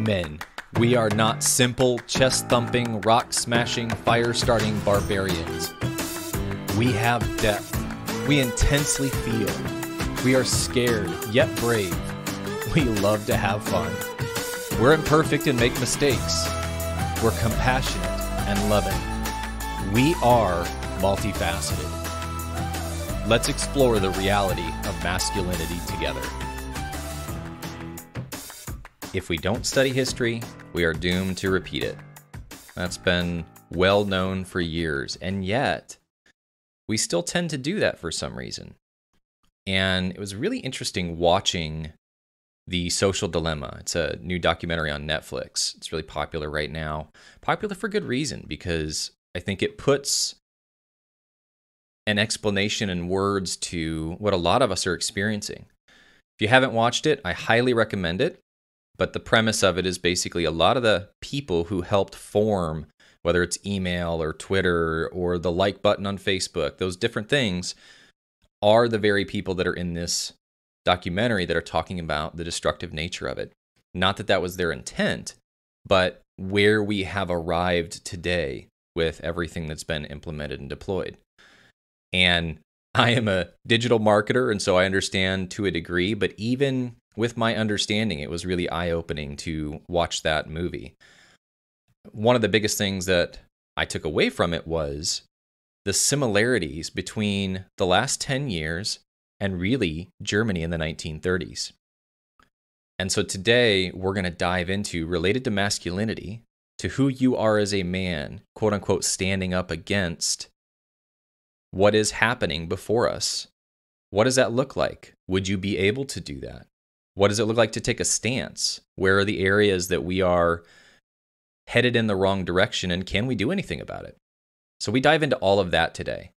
men. We are not simple, chest-thumping, rock-smashing, fire-starting barbarians. We have depth. We intensely feel. We are scared, yet brave. We love to have fun. We're imperfect and make mistakes. We're compassionate and loving. We are multifaceted. Let's explore the reality of masculinity together. If we don't study history, we are doomed to repeat it. That's been well known for years, and yet we still tend to do that for some reason. And it was really interesting watching The Social Dilemma. It's a new documentary on Netflix. It's really popular right now. Popular for good reason, because I think it puts an explanation in words to what a lot of us are experiencing. If you haven't watched it, I highly recommend it. But the premise of it is basically a lot of the people who helped form, whether it's email or Twitter or the like button on Facebook, those different things are the very people that are in this documentary that are talking about the destructive nature of it. Not that that was their intent, but where we have arrived today with everything that's been implemented and deployed. And I am a digital marketer, and so I understand to a degree, but even with my understanding, it was really eye-opening to watch that movie. One of the biggest things that I took away from it was the similarities between the last 10 years and really Germany in the 1930s. And so today we're going to dive into, related to masculinity, to who you are as a man, quote unquote, standing up against what is happening before us. What does that look like? Would you be able to do that? What does it look like to take a stance? Where are the areas that we are headed in the wrong direction, and can we do anything about it? So we dive into all of that today.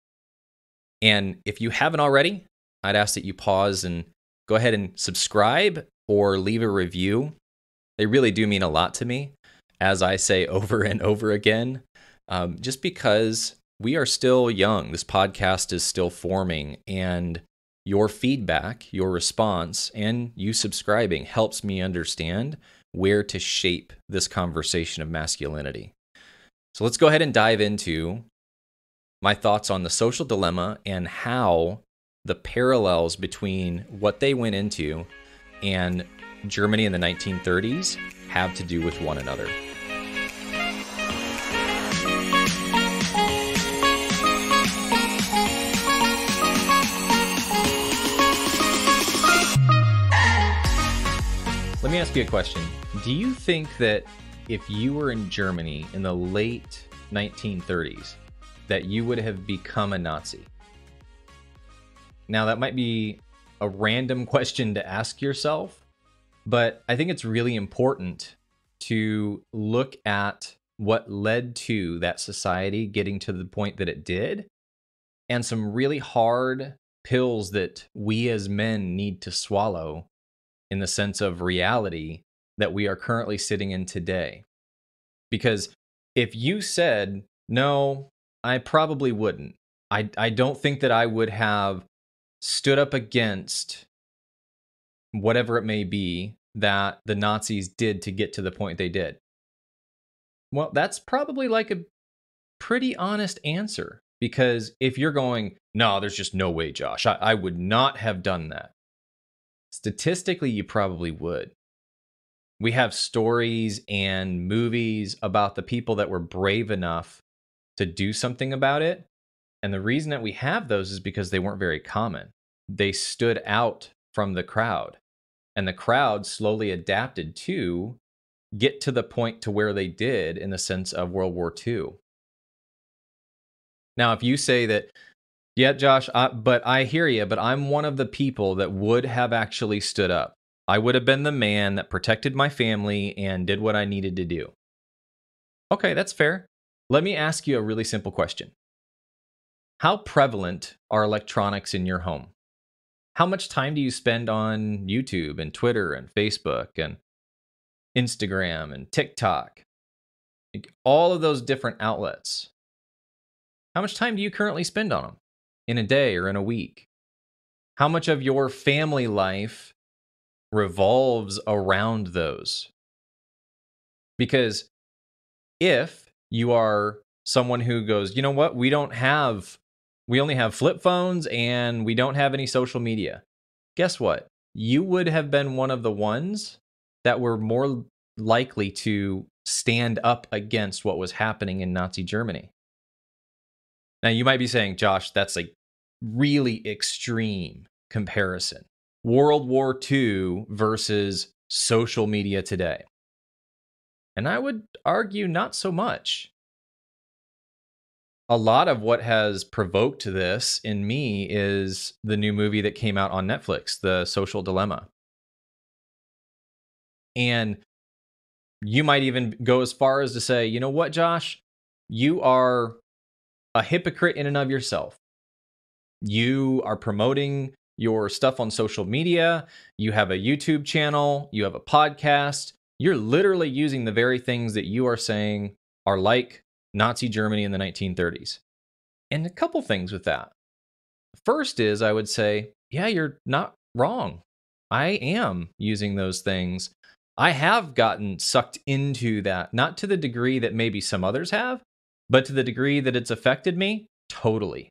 And if you haven't already, I'd ask that you pause and go ahead and subscribe or leave a review. They really do mean a lot to me, as I say over and over again, just because we are still young. This podcast is still forming, and your feedback, your response, and you subscribing helps me understand where to shape this conversation of masculinity. So let's go ahead and dive into my thoughts on the social dilemma and how the parallels between what they went into and Germany in the 1930s have to do with one another. Let me ask you a question. Do you think that if you were in Germany in the late 1930s, that you would have become a Nazi? Now, that might be a random question to ask yourself, but I think it's really important to look at what led to that society getting to the point that it did, and some really hard pills that we as men need to swallow in the sense of reality that we are currently sitting in today. Because if you said, no, I probably wouldn't. I don't think that I would have stood up against whatever it may be that the Nazis did to get to the point they did. Well, that's probably like a pretty honest answer. Because if you're going, no, there's just no way, Josh, I would not have done that. Statistically, you probably would. We have stories and movies about the people that were brave enough to do something about it. And the reason that we have those is because they weren't very common. They stood out from the crowd. And the crowd slowly adapted to get to the point to where they did in the sense of World War II. Now, if you say that, yeah, Josh, but I hear you, but I'm one of the people that would have actually stood up. I would have been the man that protected my family and did what I needed to do. Okay, that's fair. Let me ask you a really simple question. How prevalent are electronics in your home? How much time do you spend on YouTube and Twitter and Facebook and Instagram and TikTok? All of those different outlets. How much time do you currently spend on them in a day or in a week? How much of your family life revolves around those? Because if you are someone who goes, you know what, we only have flip phones and we don't have any social media. Guess what? You would have been one of the ones that were more likely to stand up against what was happening in Nazi Germany. Now, you might be saying, Josh, that's a really extreme comparison. World War II versus social media today. And I would argue not so much. A lot of what has provoked this in me is the new movie that came out on Netflix, The Social Dilemma. And you might even go as far as to say, you know what, Josh? You are a hypocrite in and of yourself. You are promoting your stuff on social media. You have a YouTube channel. You have a podcast. You're literally using the very things that you are saying are like Nazi Germany in the 1930s. And a couple things with that. First is, I would say, yeah, you're not wrong. I am using those things. I have gotten sucked into that, not to the degree that maybe some others have, but to the degree that it's affected me, totally.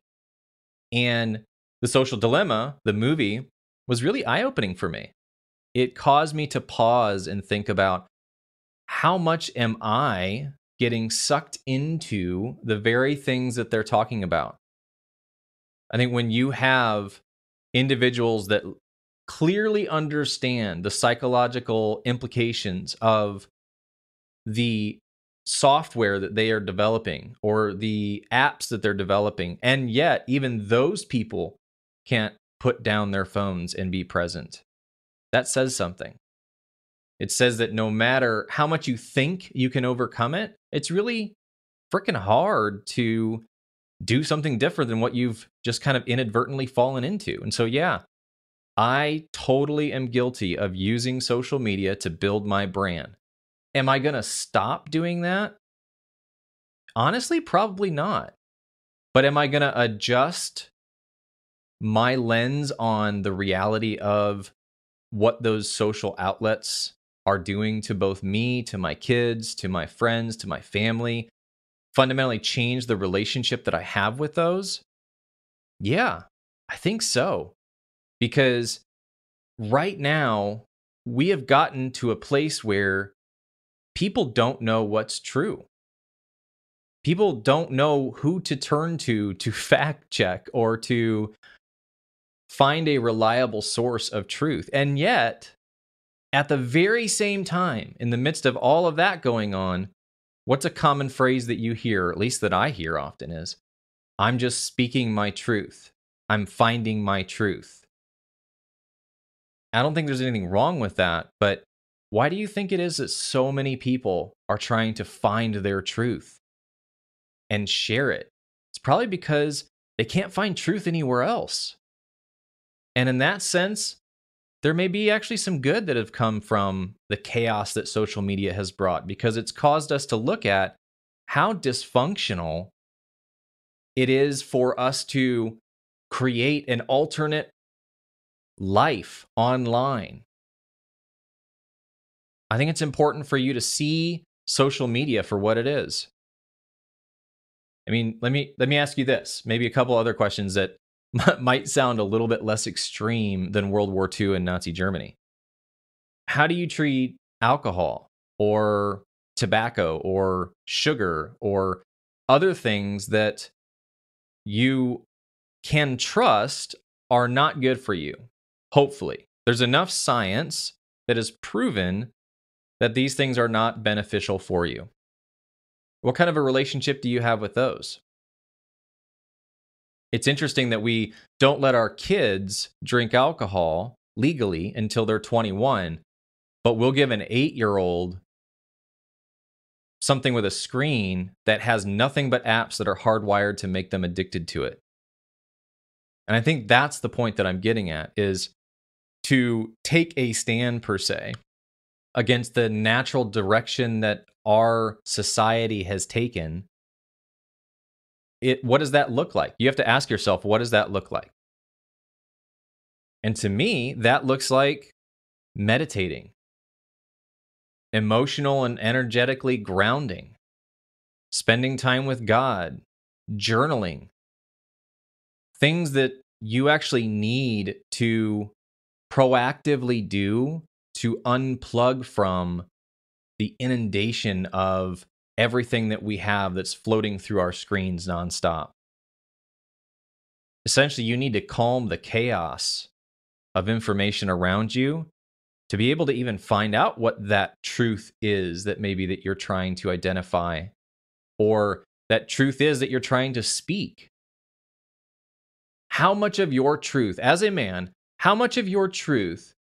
And The Social Dilemma, the movie, was really eye-opening for me. It caused me to pause and think about, how much am I getting sucked into the very things that they're talking about? I think when you have individuals that clearly understand the psychological implications of the software that they are developing or the apps that they're developing, and yet even those people can't put down their phones and be present, that says something. It says that no matter how much you think you can overcome it, it's really freaking hard to do something different than what you've just kind of inadvertently fallen into. And so, yeah, I totally am guilty of using social media to build my brand. Am I going to stop doing that? Honestly, probably not. But am I going to adjust my lens on the reality of what those social outlets are doing to both me, to my kids, to my friends, to my family? Fundamentally change the relationship that I have with those? Yeah, I think so. Because right now, we have gotten to a place where people don't know what's true. People don't know who to turn to fact check or to find a reliable source of truth. And yet, at the very same time, in the midst of all of that going on, what's a common phrase that you hear, or at least that I hear often, is, I'm just speaking my truth. I'm finding my truth. I don't think there's anything wrong with that, but why do you think it is that so many people are trying to find their truth and share it? It's probably because they can't find truth anywhere else. And in that sense, there may be actually some good that have come from the chaos that social media has brought, because it's caused us to look at how dysfunctional it is for us to create an alternate life online. I think it's important for you to see social media for what it is. I mean, let me ask you this, maybe a couple other questions that might sound a little bit less extreme than World War II and Nazi Germany. How do you treat alcohol or tobacco or sugar or other things that you can trust are not good for you? Hopefully, there's enough science that has proven that these things are not beneficial for you. What kind of a relationship do you have with those? It's interesting that we don't let our kids drink alcohol legally until they're 21, but we'll give an 8-year-old something with a screen that has nothing but apps that are hardwired to make them addicted to it. And I think that's the point that I'm getting at, is to take a stand, per se, against the natural direction that our society has taken. What does that look like? You have to ask yourself, what does that look like? And to me, that looks like meditating. emotional and energetically grounding, spending time with God, journaling, things that you actually need to proactively do to unplug from the inundation of everything that we have that's floating through our screens nonstop. Essentially, you need to calm the chaos of information around you to be able to even find out what that truth is that maybe that you're trying to identify, or that truth is that you're trying to speak. How much of your truth, as a man, how much of your truth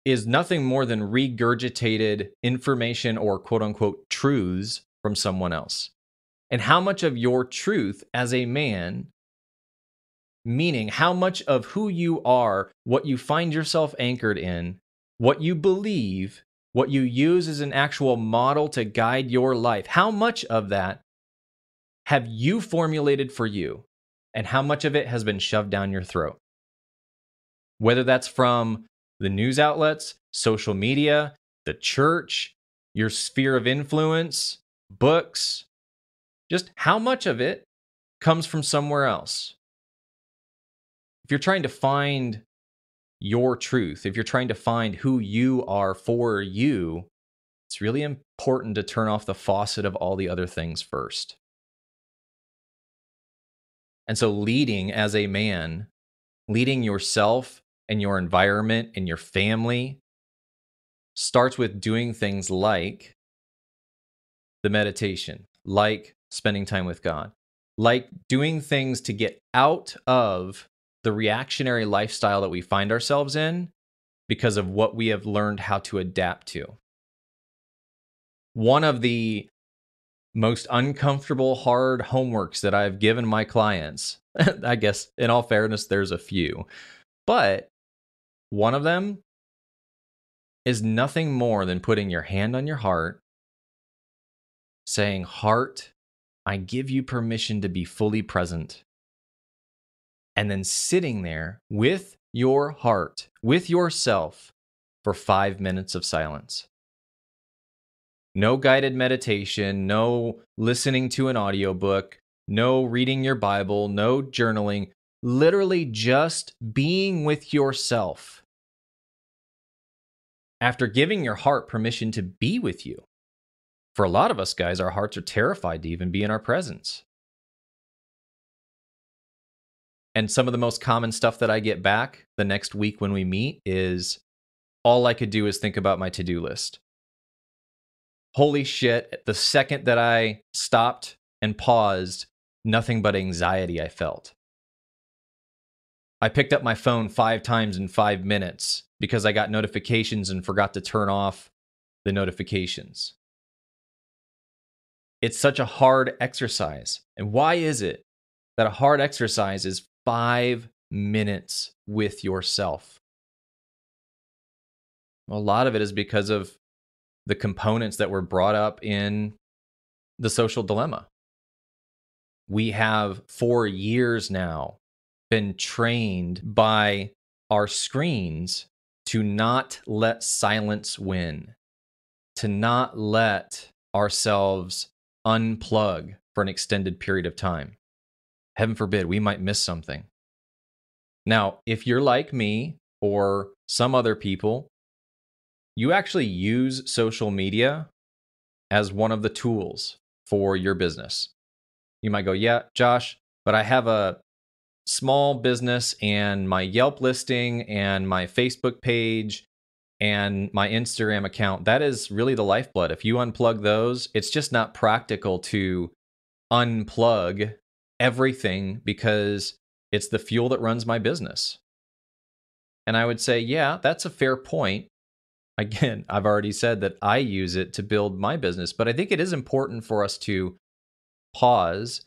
is nothing more than regurgitated information or quote unquote truths from someone else? And how much of your truth as a man, meaning how much of who you are, what you find yourself anchored in, what you believe, what you use as an actual model to guide your life, how much of that have you formulated for you? And how much of it has been shoved down your throat? Whether that's from the news outlets, social media, the church, your sphere of influence, books, just how much of it comes from somewhere else? If you're trying to find your truth, if you're trying to find who you are for you, it's really important to turn off the faucet of all the other things first. And so, leading as a man, leading yourself and your environment and your family starts with doing things like the meditation, like spending time with God, like doing things to get out of the reactionary lifestyle that we find ourselves in because of what we have learned how to adapt to. One of the most uncomfortable, hard homeworks that I've given my clients, I guess in all fairness, there's a few, but one of them is nothing more than putting your hand on your heart, saying, "Heart, I give you permission to be fully present." And then sitting there with your heart, with yourself, for 5 minutes of silence. No guided meditation, no listening to an audiobook, no reading your Bible, no journaling, literally just being with yourself. After giving your heart permission to be with you. For a lot of us guys, our hearts are terrified to even be in our presence. And some of the most common stuff that I get back the next week when we meet is, all I could do is think about my to-do list. Holy shit, the second that I stopped and paused, nothing but anxiety I felt. I picked up my phone 5 times in 5 minutes because I got notifications and forgot to turn off the notifications. It's such a hard exercise. And why is it that a hard exercise is 5 minutes with yourself? Well, a lot of it is because of the components that were brought up in the social dilemma. We have for years now been trained by our screens to not let silence win, to not let ourselves unplug for an extended period of time. Heaven forbid, we might miss something. Now, if you're like me or some other people, you actually use social media as one of the tools for your business. You might go, yeah, Josh, but I have a small business and my Yelp listing and my Facebook page and my Instagram account, that is really the lifeblood. If you unplug those, it's just not practical to unplug everything because it's the fuel that runs my business. And I would say, yeah, that's a fair point. Again, I've already said that I use it to build my business, but I think it is important for us to pause,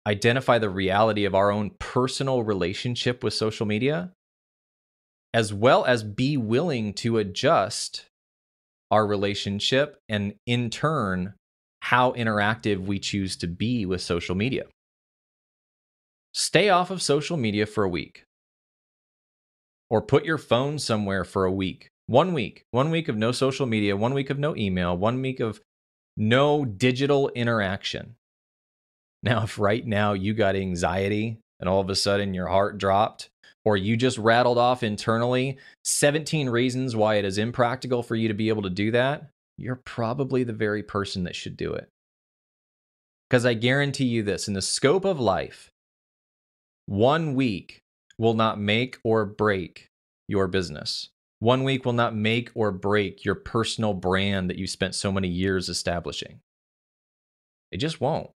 identify the reality of our own personal relationship with social media, as well as be willing to adjust our relationship and in turn, how interactive we choose to be with social media. Stay off of social media for a week, or put your phone somewhere for a week 1 week of no social media, 1 week of no email, 1 week of no digital interaction. Now, if right now you got anxiety and all of a sudden your heart dropped, or you just rattled off internally 17 reasons why it is impractical for you to be able to do that, you're probably the very person that should do it. Because I guarantee you this, in the scope of life, 1 week will not make or break your business. 1 week will not make or break your personal brand that you spent so many years establishing. It just won't.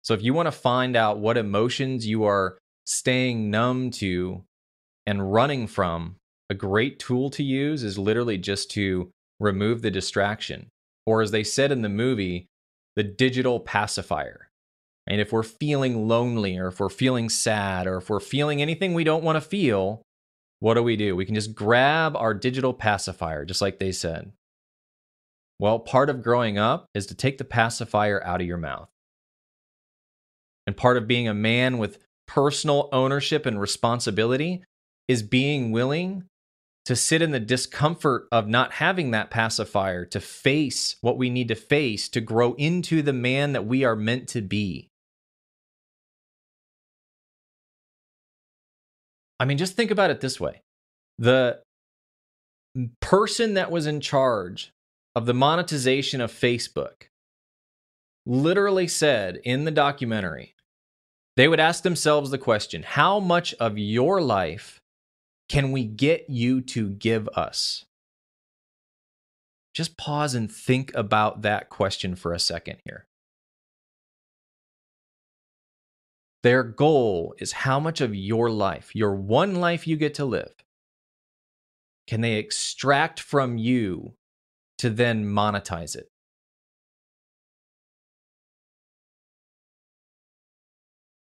So if you want to find out what emotions you are staying numb to and running from, a great tool to use is literally just to remove the distraction. Or as they said in the movie, the digital pacifier. And if we're feeling lonely, or if we're feeling sad, or if we're feeling anything we don't want to feel, what do? We can just grab our digital pacifier, just like they said. Well, part of growing up is to take the pacifier out of your mouth. And part of being a man with personal ownership and responsibility is being willing to sit in the discomfort of not having that pacifier, to face what we need to face to grow into the man that we are meant to be. I mean, just think about it this way. The person that was in charge of the monetization of Facebook literally said in the documentary, they would ask themselves the question, how much of your life can we get you to give us? Just pause and think about that question for a second here. Their goal is how much of your life, your one life you get to live, can they extract from you to then monetize it?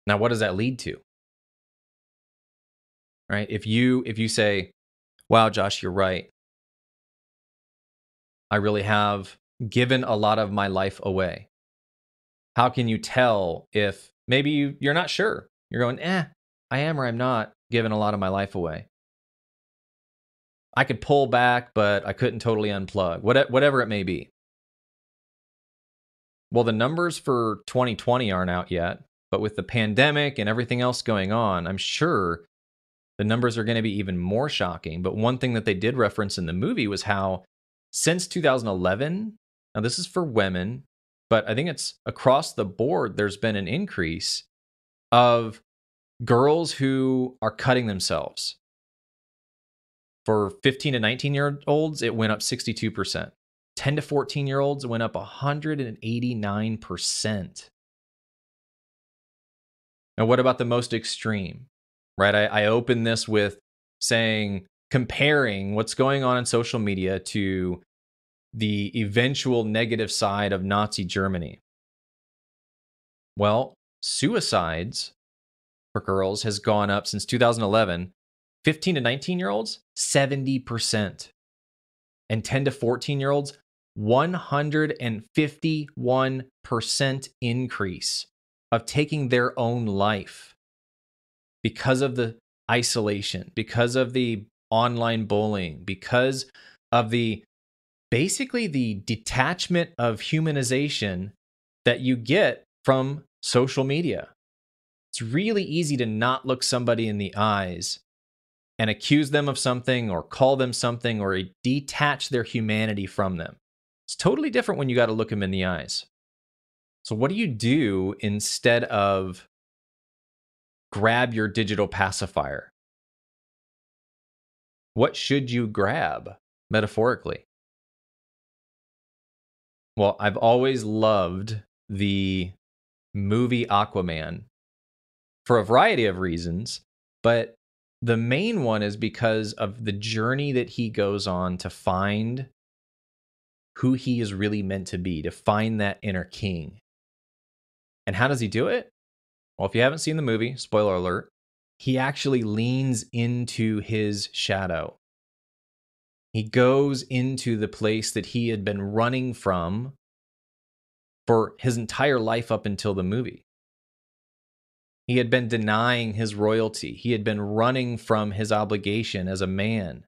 Now, what does that lead to? Right? If you say, wow, Josh, you're right. I really have given a lot of my life away. How can you tell if maybe you're not sure? You're going, I am or I'm not giving a lot of my life away. I could pull back, but I couldn't totally unplug, whatever it may be. Well, the numbers for 2020 aren't out yet, but with the pandemic and everything else going on, I'm sure the numbers are going to be even more shocking. But one thing that they did reference in the movie was how since 2011, now this is for women, but I think it's across the board, there's been an increase of girls who are cutting themselves. For 15 to 19-year-olds, it went up 62%. 10 to 14-year-olds, it went up 189%. Now, what about the most extreme? Right? I open this with saying, comparing what's going on in social media to the eventual negative side of Nazi Germany. Well, suicides for girls has gone up since 2011. 15 to 19-year-olds, 70%. And 10 to 14-year-olds, 151% increase of taking their own life because of the isolation, because of the online bullying, because of basically the detachment of humanization that you get from social media. It's really easy to not look somebody in the eyes and accuse them of something or call them something or detach their humanity from them. It's totally different when you got to look them in the eyes. So what do you do instead of grab your digital pacifier? What should you grab, metaphorically? Well, I've always loved the movie Aquaman for a variety of reasons, but the main one is because of the journey that he goes on to find who he is really meant to be, to find that inner king. And how does he do it? Well, if you haven't seen the movie, spoiler alert, he actually leans into his shadow. He goes into the place that he had been running from for his entire life up until the movie. He had been denying his royalty. He had been running from his obligation as a man.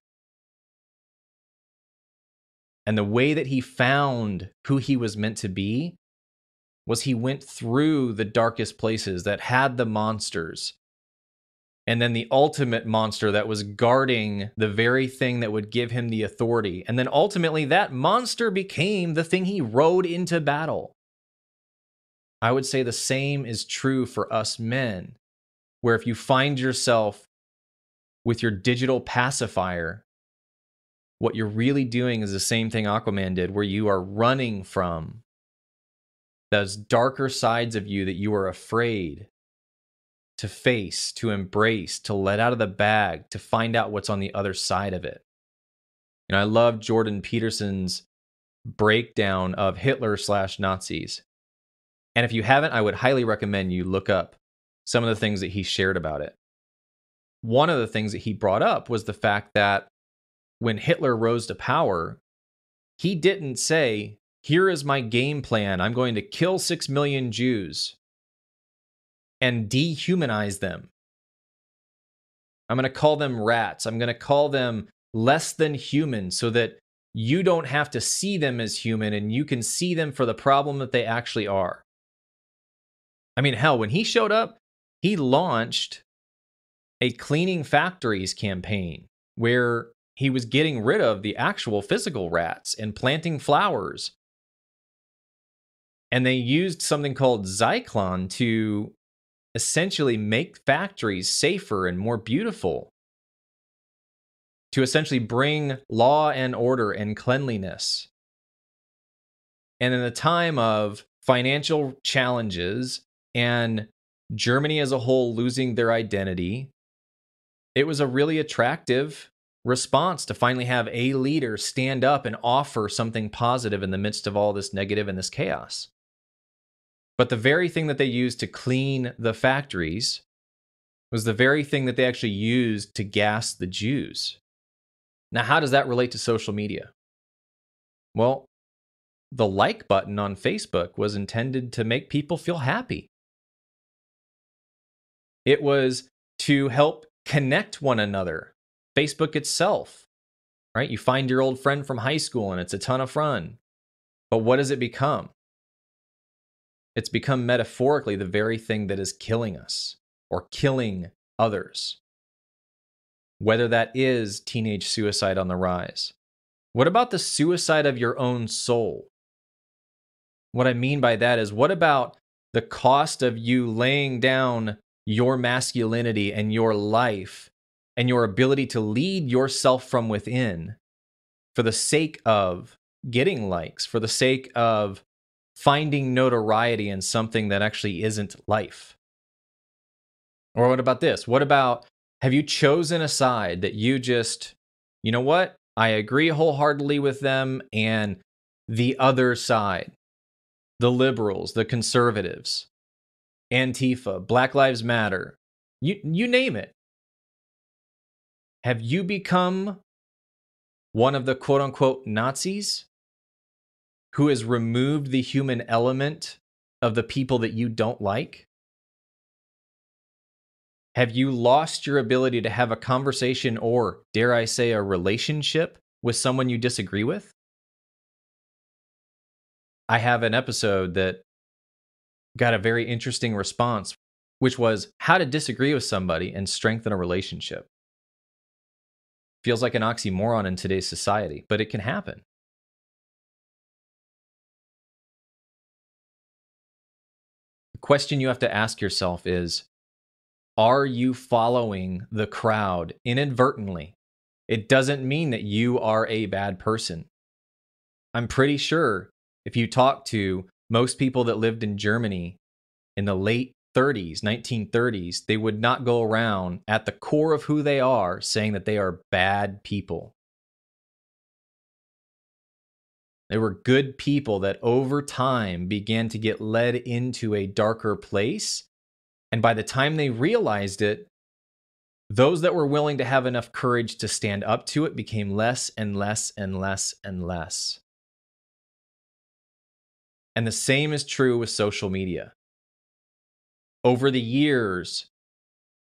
And the way that he found who he was meant to be was he went through the darkest places that had the monsters. And then the ultimate monster that was guarding the very thing that would give him the authority. And then ultimately that monster became the thing he rode into battle. I would say the same is true for us men, where if you find yourself with your digital pacifier, what you're really doing is the same thing Aquaman did, where you are running from those darker sides of you that you are afraid to face, to embrace, to let out of the bag, to find out what's on the other side of it. And I love Jordan Peterson's breakdown of Hitler/Nazis. And if you haven't, I would highly recommend you look up some of the things that he shared about it. One of the things that he brought up was the fact that when Hitler rose to power, he didn't say, here is my game plan. I'm going to kill 6 million Jews and dehumanize them. I'm going to call them rats. I'm going to call them less than human so that you don't have to see them as human and you can see them for the problem that they actually are. I mean, hell, when he showed up, he launched a cleaning factories campaign where he was getting rid of the actual physical rats and planting flowers. And they used something called Zyklon to essentially make factories safer and more beautiful, to essentially bring law and order and cleanliness. And in a time of financial challenges and Germany as a whole losing their identity, it was a really attractive response to finally have a leader stand up and offer something positive in the midst of all this negative and this chaos. But the very thing that they used to clean the factories was the very thing that they actually used to gas the Jews. Now, how does that relate to social media? Well, the like button on Facebook was intended to make people feel happy. It was to help connect one another. Facebook itself, right? You find your old friend from high school and it's a ton of fun. But what does it become? It's become metaphorically the very thing that is killing us or killing others. Whether that is teenage suicide on the rise. What about the suicide of your own soul? What I mean by that is, what about the cost of you laying down your masculinity and your life and your ability to lead yourself from within for the sake of getting likes, for the sake of finding notoriety in something that actually isn't life? Or what about this? What about, have you chosen a side that you just, you know what? I agree wholeheartedly with them, and the other side, the liberals, the conservatives, Antifa, Black Lives Matter, you name it. Have you become one of the quote unquote Nazis who has removed the human element of the people that you don't like? Have you lost your ability to have a conversation or, dare I say, a relationship with someone you disagree with? I have an episode that got a very interesting response, which was how to disagree with somebody and strengthen a relationship. Feels like an oxymoron in today's society, but it can happen. The question you have to ask yourself is, are you following the crowd inadvertently? It doesn't mean that you are a bad person. I'm pretty sure if you talk to most people that lived in Germany in the late 30s, 1930s, they would not go around at the core of who they are saying that they are bad people. They were good people that over time began to get led into a darker place. And by the time they realized it, those that were willing to have enough courage to stand up to it became less and less and less and less. And the same is true with social media. Over the years,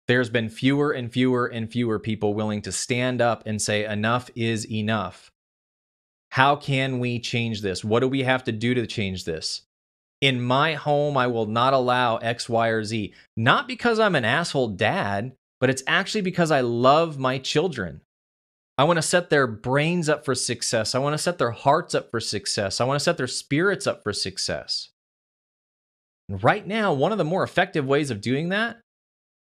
there's been fewer and fewer and fewer people willing to stand up and say enough is enough. How can we change this? What do we have to do to change this? In my home, I will not allow X, Y, or Z. Not because I'm an asshole dad, but it's actually because I love my children. I want to set their brains up for success. I want to set their hearts up for success. I want to set their spirits up for success. And right now, one of the more effective ways of doing that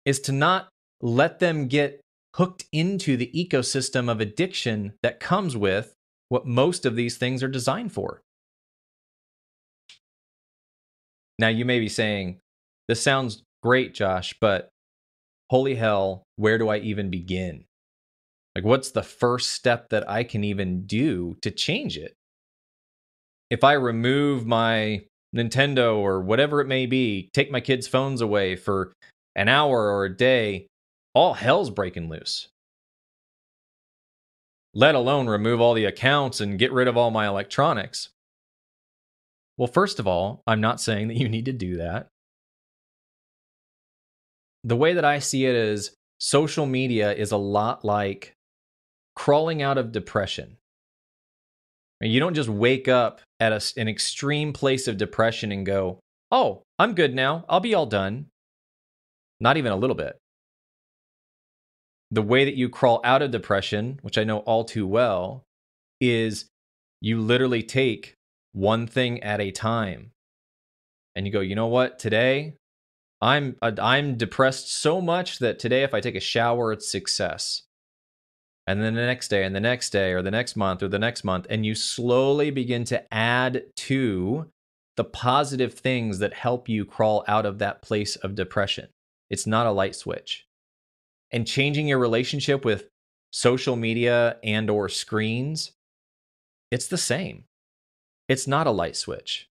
is to not let them get hooked into the ecosystem of addiction that comes with what most of these things are designed for. Now, you may be saying, this sounds great, Josh, but holy hell, where do I even begin? Like, what's the first step that I can even do to change it? If I remove my Nintendo or whatever it may be, take my kids' phones away for an hour or a day, all hell's breaking loose. Let alone remove all the accounts and get rid of all my electronics. Well, first of all, I'm not saying that you need to do that. The way that I see it is social media is a lot like crawling out of depression. You don't just wake up at an extreme place of depression and go, oh, I'm good now. I'll be all done. Not even a little bit. The way that you crawl out of depression, which I know all too well, is you literally take one thing at a time. And you go, you know what? Today, I'm depressed so much that today if I take a shower, it's success. And then the next day, and the next day, or the next month, or the next month, and you slowly begin to add to the positive things that help you crawl out of that place of depression. It's not a light switch. And changing your relationship with social media and or screens, it's the same. It's not a light switch.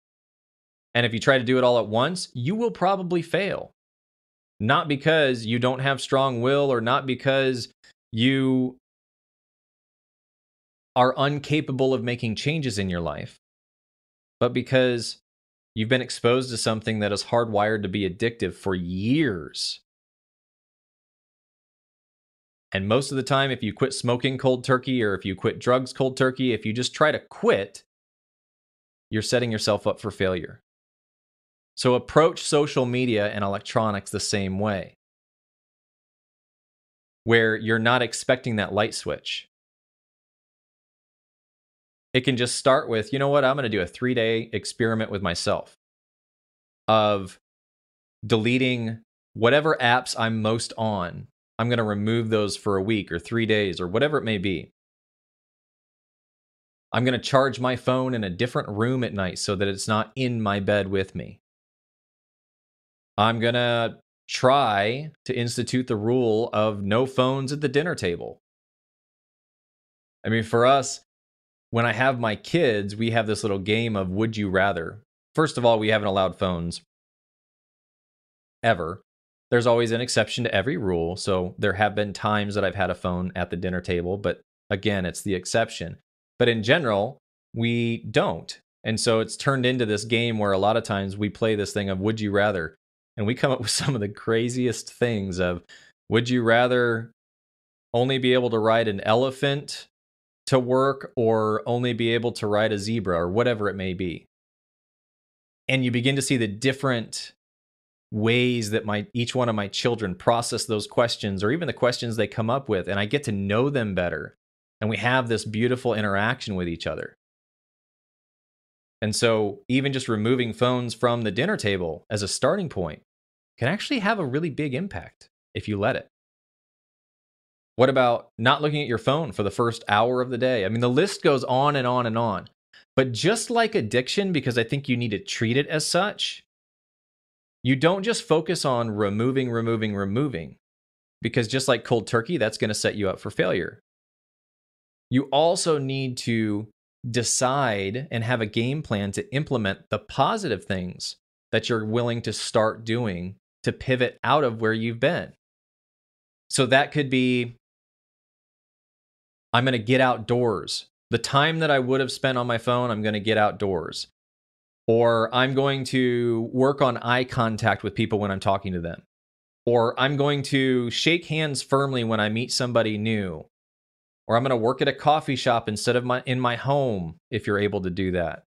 And if you try to do it all at once, you will probably fail. Not because you don't have strong will or not because you are incapable of making changes in your life, but because you've been exposed to something that is hardwired to be addictive for years. And most of the time, if you quit smoking cold turkey or if you quit drugs cold turkey, if you just try to quit, you're setting yourself up for failure. So approach social media and electronics the same way, where you're not expecting that light switch. It can just start with, you know what, I'm going to do a 3-day experiment with myself of deleting whatever apps I'm most on. I'm going to remove those for a week or 3 days or whatever it may be. I'm going to charge my phone in a different room at night so that it's not in my bed with me. I'm going to try to institute the rule of no phones at the dinner table. I mean, for us, when I have my kids, we have this little game of would you rather. First of all, we haven't allowed phones ever. There's always an exception to every rule. So there have been times that I've had a phone at the dinner table, but again, it's the exception. But in general, we don't. And so it's turned into this game where a lot of times we play this thing of would you rather. And we come up with some of the craziest things of would you rather only be able to ride an elephant to work or only be able to ride a zebra or whatever it may be. And you begin to see the different ways that each one of my children process those questions or even the questions they come up with. And I get to know them better. And we have this beautiful interaction with each other. And so even just removing phones from the dinner table as a starting point can actually have a really big impact if you let it. What about not looking at your phone for the first hour of the day? I mean, the list goes on and on and on. But just like addiction, because I think you need to treat it as such, you don't just focus on removing, because just like cold turkey, that's going to set you up for failure. You also need to decide and have a game plan to implement the positive things that you're willing to start doing to pivot out of where you've been. So that could be, I'm going to get outdoors. The time that I would have spent on my phone, I'm going to get outdoors. Or I'm going to work on eye contact with people when I'm talking to them. Or I'm going to shake hands firmly when I meet somebody new. Or I'm going to work at a coffee shop instead of in my home, if you're able to do that.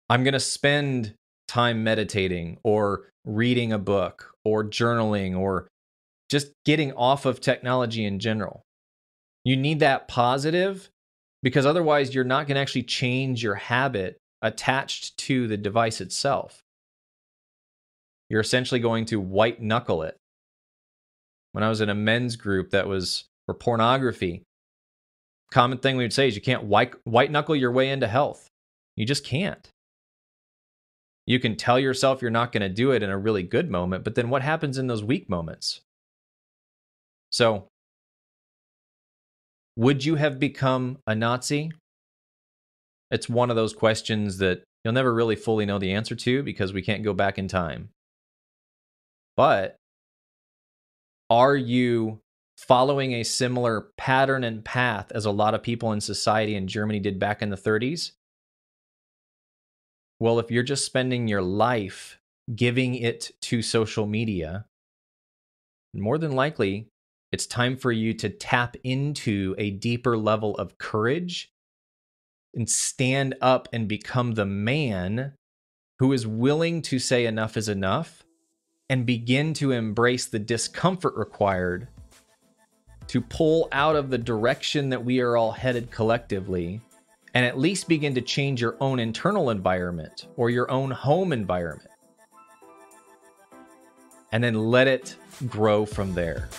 I'm going to spend time meditating or reading a book or journaling or just getting off of technology in general. You need that positive, because otherwise you're not going to actually change your habit attached to the device itself. You're essentially going to white knuckle it. When I was in a men's group that was for pornography, common thing we would say is you can't white knuckle your way into health. You just can't. You can tell yourself you're not going to do it in a really good moment, but then what happens in those weak moments? So, would you have become a Nazi? It's one of those questions that you'll never really fully know the answer to because we can't go back in time. But are you following a similar pattern and path as a lot of people in society in Germany did back in the 30s? Well, if you're just spending your life giving it to social media, more than likely, it's time for you to tap into a deeper level of courage and stand up and become the man who is willing to say enough is enough and begin to embrace the discomfort required to pull out of the direction that we are all headed collectively and at least begin to change your own internal environment or your own home environment. And then let it grow from there.